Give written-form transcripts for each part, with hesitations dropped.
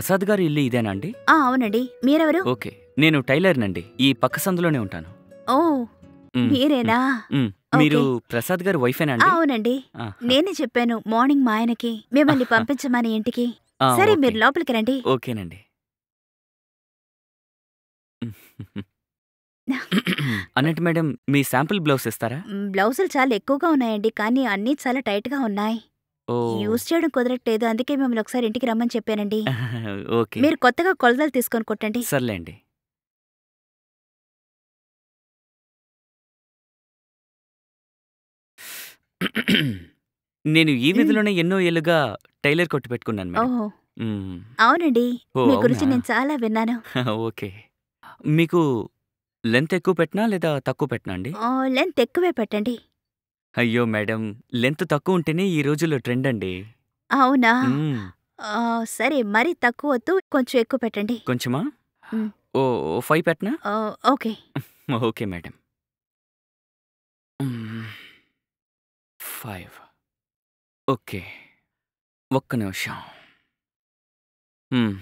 ప్రసాద్ గారి ఇల్లు ఇదేనా అండి? అవునండి. మీరెవరు? ఓకే. నేను టైలర్‌నండి. ఈ పక్క సందులోనే ఉంటాను. ఓహ్! హ్మ్. హ్మ్. మీరేనా? హ్మ్. మీరు ఓకే. ప్రసాద్ గారి వైఫేనా అండి? అవునండి. ఆహా! నేనే చెప్పాను మార్నింగ్ మా ఆయనకి మిమ్మల్ని పంపించమని ఇంటికి. ఆ! సరే ఓకే. మీరు లోపలికి రండి. ఓకేనండి. అన్నట్టు మేడం మీ శాంపుల్ బ్లౌజ్ ఇస్తారా? బ్లౌజులు చాలా ఎక్కువగా ఉన్నాయండి. కానీ అన్నీ చాలా టైట్‌గా ఉన్నాయి. ఓహ్! యూజ్ చేయడం కుదరట్లేదు. అందుకే మిమ్మల్ని ఒకసారి ఇంటికి రమ్మని చెప్పానండి. ఓకే. మీరు కొత్తగా కొలతలు తీసుకొని కుట్టండి. సర్లేండి. నేను ఈ హ్మ్. వీధిలోనే ఎన్నో ఏళ్లుగా టైలర్ కొట్టు పెట్టుకున్నాను మేడం. ఓహో! హ్మ్. అవునండి. ఓహ్! మీ అవునా? గురించి నేను చాలా విన్నాను. ఓకే. మీకు లెంత్ ఎక్కువ పెట్టనా? లేదా తక్కువ పెట్టనా అండి? లెంత్ ఎక్కువే పెట్టండి. అయ్యో! మేడం లెంత్ తక్కువుంటేనే ఈ రోజుల్లో ట్రెండ్ అండి. అవునా? హ్మ్. సరే మరీ తక్కువొద్దు. కొంచెం ఎక్కువ పెట్టండి. కొంచెమా? హ్మ్. ఓహ్! 5 పెట్టనా? ఓకే. Okay madam. హ్మ్. 5 ఓకే. ఒక్క నిమిషం. హ్మ్.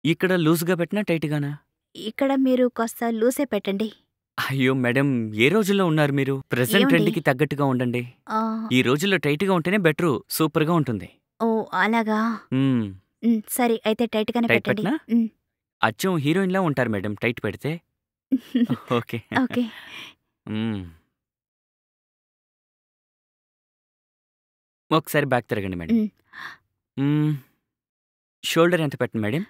ఇక్కడ లూజ్‌గా పెట్టనా? టైట్‌గానా? ఇక్కడ మీరు కాస్త లూజే పెట్టండి. అయ్యో! మేడం ఏ రోజుల్లో ఉన్నారు మీరు? ప్రెజెంట్ ఏవండీ? ట్రెండ్‌కి తగ్గట్టుగా ఉండండి. ఆహ్, ఈ రోజుల్లో టైట్‌గా ఉంటేనే బెటరు. సూపర్‌గా ఉంటుంది. ఓహ్! అలాగా? హ్మ్. సరే అయితే టైట్‌గానే టైట్ పెట్టండి. పెట్టనా? హ్మ్. అచ్చం హీరోయిన్‌లా ఉంటారు మేడం టైట్ పెడితే. ఓకే. ఓకే. హ్మ్. ఒకసారి బ్యాక్ తిరగండి మేడం. హ్మ్. హ్మ్. షోల్డర్ ఎంత పెట్టను మేడం?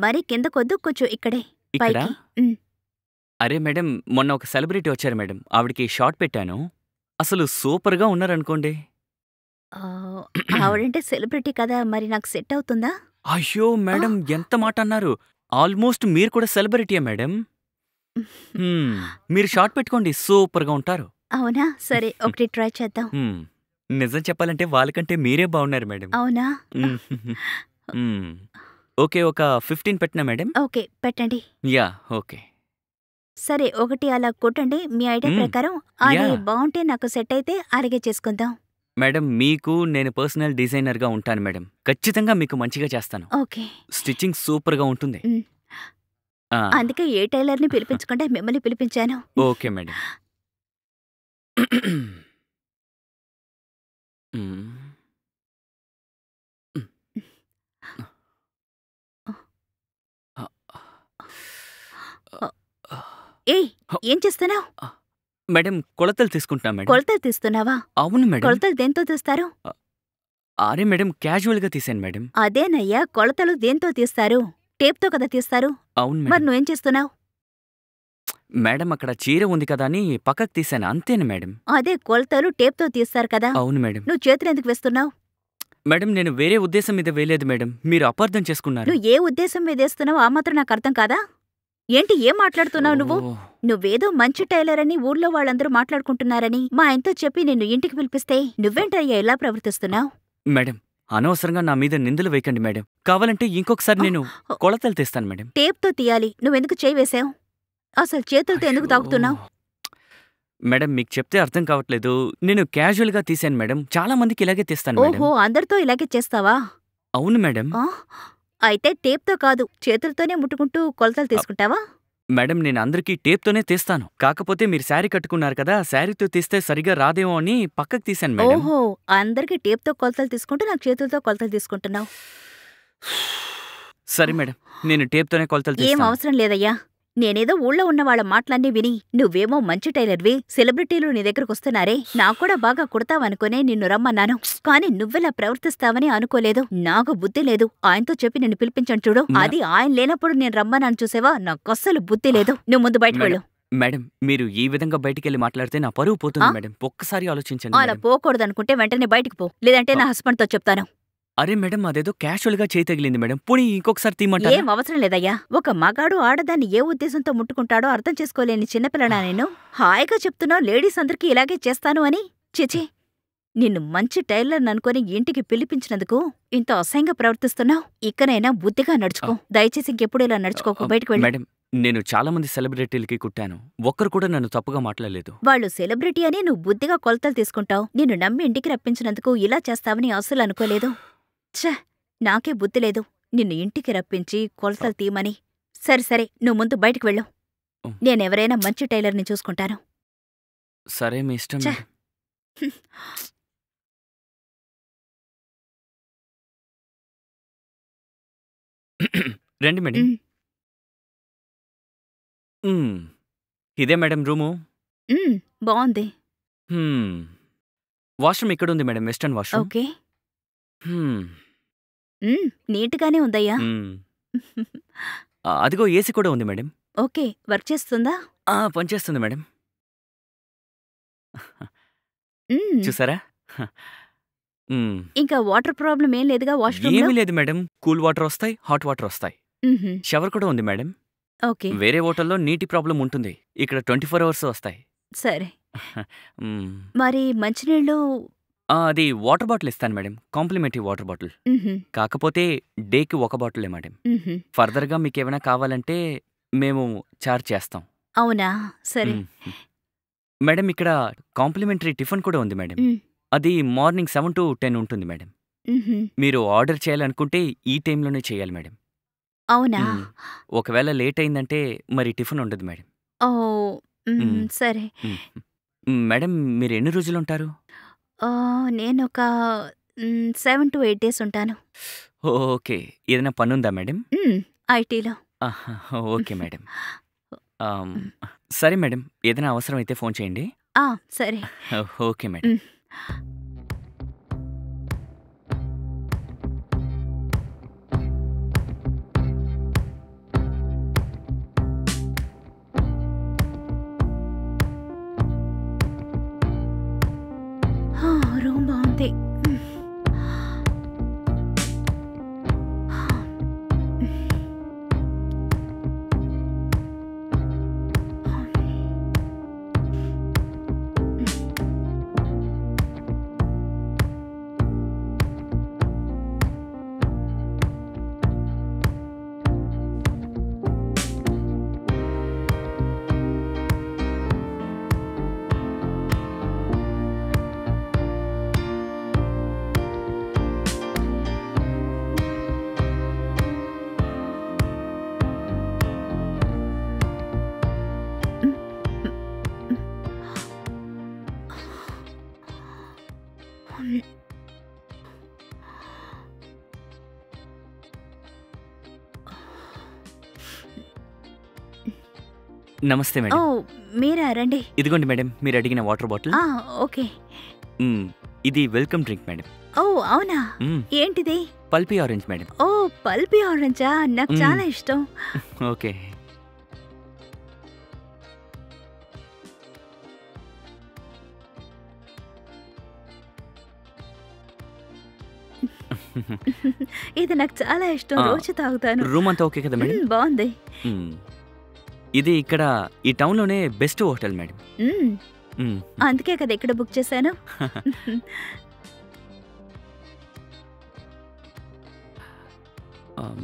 మరీ కిందకొద్దు. కొంచెం ఇక్కడే ఇక్కడా? పైకి. హ్మ్. అరే మేడం మొన్న ఒక సెలబ్రిటీ వచ్చారు మేడం. ఆవిడకి షార్ట్ పెట్టాను. అసలు సూపర్‌గా ఉన్నారనుకోండి. ఆహ్, ఆవిడంటే సెలబ్రిటీ కదా! మరి నాకు సెట్ అవుతుందా? అయ్యో! ఆ! మేడం ఎంత మాటన్నారు. ఆల్‌మోస్ట్ మీరు కూడా సెలబ్రిటీయే మేడం. హ్మ్. మీరు షార్ట్ పెట్టుకోండి సూపర్‌గా ఉంటారు. అవునా? సరే ఒకటి ట్రై చేద్దాం. హ్మ్. నిజం చెప్పాలంటే వాళ్ళకంటే మీరే బాగున్నారు మేడం. అవునా? హ్మ్. హ్మ్. ఓకే. ఒక 15 పెట్టనా మేడం? ఓకే. పెట్టండి. యాహ్! ఓకే. సరే ఒకటి అలా కొట్టండి. మీ ఐడియా హ్మ్. ప్రకారం అది యాహ్! బావుంటే నాకు సెట్ అయితే అలాగే చేసుకుందాం. మేడం మీకు నేను పర్సనల్ డిజైనర్‌గా ఉంటాను మేడం. ఖచ్చితంగా మీకు మంచిగా చేస్తాను. ఓకే. స్టిచ్చింగ్ సూపర్‌గా ఉంటుంది. హ్మ్. ఆ! అందుకే ఏ టైలర్‌ని పిలిపించకుండా మిమ్మల్ని పిలిపించాను. Okay madam. హ్మ్. ఏయ్! ఏం చేస్తున్నావు? మేడం కొలతలు తీసుకుంటున్నా మేడం. కొలతలు తీస్తున్నావా? అవును మేడం. కొలతలు దేంతో తీస్తారు? అ అరే మేడం క్యాజువల్‌గా తీశాను మేడం. అదేనయ్యా కొలతలు దేంతో తీస్తారు? టేప్‌తో కదా తీస్తారు. అవును మరి మేడం. నువ్వేం చేస్తున్నావు? మేడం అక్కడ చీర ఉంది కదా అని పక్కకు తీశాను అంతేను మేడం. అదే కొలతలు టేప్‌తో తీస్తారు కదా! అవును మేడం. నువ్వు చేతులెందుకు వేస్తున్నావు? మేడం నేను వేరే ఉద్దేశం మీద వేయలేదు మేడం. మీరు అపార్థం చేసుకున్నారు. నువ్వు ఏ ఉద్దేశం మీదేస్తున్నావో ఆ మాత్రం నాకర్థం కాదా? ఏంటి ఏం మాట్లాడుతున్నావు నువ్వు? ఓహ్! నువ్వేదో మంచి టైలరని ఊర్లో వాళ్ళందరూ మాట్లాడుకుంటున్నారని మా ఆయనతో చెప్పి నిన్ను ఇంటికి పిలిపిస్తే నువ్వేంటయ్యా ఇలా ప్రవర్తిస్తున్నావు? మేడం అనవసరంగా నా మీద నిందలు వేయకండి మేడం. కావాలంటే ఇంకొకసారి నేను కొలతలు తీస్తాను మేడం. టేప్‌తో తీయాలి. నువ్వెందుకు చెయ్యి వేశావు? అసలు చేతులతో ఎందుకు అయ్యో! తాకుతున్నావు? మేడం మీకు చెప్తే అర్థం కావట్లేదు. నేను క్యాజువల్‌గా తీశాను మేడం. చాలా మందికి ఇలాగే తీస్తాను మేడం. ఓహో! అందరితో ఇలాగే చేస్తావా? అవును మేడం. ఆ! అయితే టేప్‌తో కాదు, చేతులతోనే ముట్టుకుంటూ కొలతలు అప్ తీసుకుంటావా? మేడం నేను అందరికీ టేప్‌తోనే తీస్తాను. కాకపోతే మీరు శారీ కట్టుకున్నారు కదా! శారీతో తీస్తే సరిగ్గా రాదేమో అని పక్కకు తీశాను మేడం. ఓహో! అందరికి టేప్‌తో కొలతలు తీసుకుంటూ నాకు చేతులతో కొలతలు తీసుకుంటున్నావు. సరే మేడం. నేను టేప్‌తోనే కొలతలు ఏం తీస్తాను. అవసరం లేదయ్యా. నేనేదో ఊళ్ళో ఉన్న వాళ్ళ మాటలన్నీ విని, నువ్వేమో మంచి టైలర్‌వి, సెలబ్రిటీలు నీ దగ్గరకొస్తున్నారే, నాకు కూడా బాగా కుడతావనుకునే నిన్ను రమ్మన్నాను. కానీ నువ్విలా ప్రవర్తిస్తావని అనుకోలేదు. నాకు బుద్ధి లేదు. ఆయనతో చెప్పి నిన్ను పిలిపించాను చూడు. మే అది ఆయన లేనప్పుడు నేను రమ్మన్నాను చూసావా, నాకస్సలు బుద్ధి లేదు. నువ్వు ముందు బయటకు మేడం, వెళ్ళు. మేడం మీరు ఈ విధంగా బయటికెళ్ళి మాట్లాడితే నా పరువు ఆ? పోతుంది మేడం. ఒక్కసారి ఆలోచించండి అలా మేడం. పోకూడదనుకుంటే వెంటనే బయటికి పో. లేదంటే అ నా హస్బెండ్‌తో చెప్తాను. అరే మేడం అదేదో క్యాజువల్‌గా చేయి తగిలింది మేడం. పోనీ ఇంకొకసారి తీయమంటారా? ఏం అవసరం లేదయ్యా. ఒక మగాడు ఆడదాన్ని ఏ ఉద్దేశంతో ముట్టుకుంటాడో అర్థం చేసుకోలేని చిన్నపిల్లనా నేను? హాయిగా చెప్తున్నావు లేడీస్ అందరికీ ఇలాగే చేస్తాను అని. ఛీఛీ! నిన్ను మంచి టైలర్‌ననుకొని ఇంటికి పిలిపించినందుకు ఇంత అసహ్యంగా ప్రవర్తిస్తున్నావు. ఇకనైనా బుద్ధిగా నడుచుకో. అ దయచేసి ఇంకెప్పుడు ఇలా నడుచుకోకు. బయటికి వెళ్ళు. మేడం నేను చాలా మంది సెలబ్రిటీలకి కుట్టాను. ఒక్కరు కూడా నన్ను తప్పుగా మాట్లాడలేదు. వాళ్ళు సెలబ్రిటీ అని నువ్వు బుద్ధిగా కొలతలు తీసుకుంటావు. నిన్ను నమ్మి ఇంటికి రప్పించినందుకు ఇలా చేస్తావని అస్సలు అనుకోలేదు. ఛ! నాకే బుద్ధి లేదు. నిన్ను ఇంటికి రప్పించి కొలతలు తీయమని. సరే నువ్వు ముందు బయటికి వెళ్ళు. నేనెవరైనా మంచి టైలర్ని చూసుకుంటాను. సరే మీ ఇష్టం ఛ! మేడం. రండి మేడం. హ్మ్. హ్మ్. ఇదే మేడం రూము. హ్మ్. బావుంది. హ్మ్. వాష్‌రూమ్ ఇక్కడుంది మేడం. Western washroom. ఓకే. హ్మ్. నీట్‌గానే ఉందయ్యా. హ్మ్. అదిగో ఏసీ కూడా ఉంది మేడం. ఓకే. వర్క్ చేస్తుందా? పనిచేస్తుంది మేడం. హ్మ్. చూసారా? హ్మ్. ఇంకా వాటర్ ప్రాబ్లమ్ ఏం లేదుగా వాష్‌రూమ్‌లో? ఏమీ లేదు మేడం. కూల్ వాటర్ వస్తాయి, హాట్ వాటర్ వస్తాయి. హుహు. షవర్ కూడా ఉంది మేడం. ఓకే. వేరే హోటల్‌లో నీటి ప్రాబ్లమ్ ఉంటుంది. ఇక్కడ 24 అవర్స్ వస్తాయి. సరే. హ్మ్. మరి మంచినీళ్ళు? అది వాటర్ బాటిల్ ఇస్తాను మేడం. Complimentary water bottle. హుహు. కాకపోతే డేకి ఒక బాటిలే మేడం. హుహు. ఫర్దర్‌గా మీకేమైనా కావాలంటే మేము చార్జ్ చేస్తాం. అవునా? సరే. హ్మ్. మేడం ఇక్కడ కాంప్లిమెంటరీ టిఫిన్ కూడా ఉంది మేడం. హ్మ్. అది మార్నింగ్ 7-10 ఉంటుంది మేడం. హుహు. మీరు ఆర్డర్ చేయాలనుకుంటే ఈ టైంలోనే చేయాలి మేడం. అవునా? హ్మ్. ఒకవేళ లేట్ అయిందంటే మరి టిఫిన్ ఉండదు మేడం. ఓహ్! హ్మ్. సరే. హ్మ్. మేడం మీరు ఎన్ని రోజులుంటారు? నేనొక 7-8 డేస్ ఉంటాను. ఓకే. ఏదైనా పనుందా మేడం? హ్మ్. ఐటీలో. ఆహా! Okay madam. ఆహ్, హ్మ్. సరే మేడం. ఏదైనా అవసరమైతే ఫోను చేయండి. ఆ! సరే. Okay madam. హ్మ్. ఆ! రూమ్ బావుంది. నమస్తే మేడం. ఓహ్! మీరా? రండి. ఇదిగోండి మేడం మీరడిగిన వాటర్ బాటిల్. ఆ! ఓకే. హ్మ్. ఇది వెల్కమ్ డ్రింక్ మేడం. ఓహ్! అవునా? హ్మ్. ఏంటిది? Pulpy orange madam. ఓహ్! పల్పీ ఆరెంజా? నాకు హ్మ్. చాలా ఇష్టం. ఓకే. ఇది నాకు చాలా ఇష్టం. ఆ! రోజు తాగుతాను. రూమ్ అంతా ఓకే కదా మేడం? బావుంది. హ్మ్. ఇది ఇక్కడ ఈ టౌన్‌లోనే బెస్ట్ హోటల్ మేడం. హ్మ్. హ్మ్. అందుకే కదా ఇక్కడ బుక్ చేశాను. ఆహ్,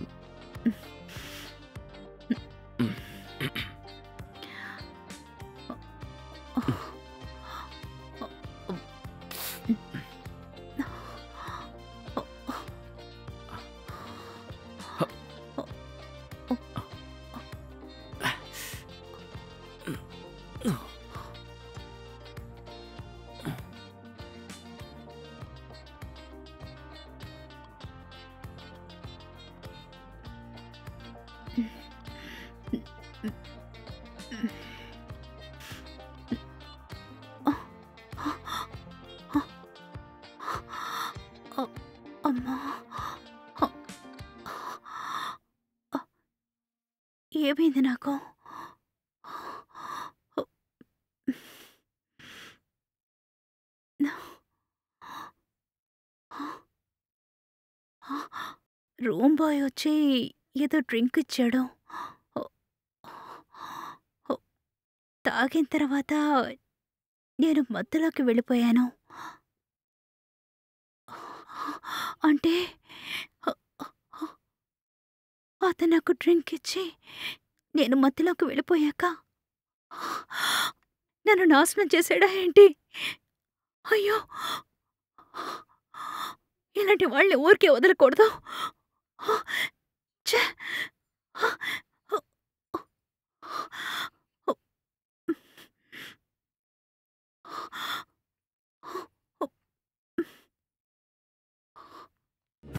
అమ్మా! ఏమైంది నాకు? రూమ్ బాయ్ వచ్చి ఏదో డ్రింక్ ఇచ్చాడు. తాగిన తర్వాత నేను మత్తులోకి వెళ్ళిపోయాను. అంటే అతను నాకు డ్రింక్ ఇచ్చి నేను మత్తులోకి వెళ్ళిపోయాక నన్ను నాశనం చేసాడా ఏంటి? అయ్యో! ఇలాంటి వాళ్ళని ఊరికే వదలకూడదు. ఛే!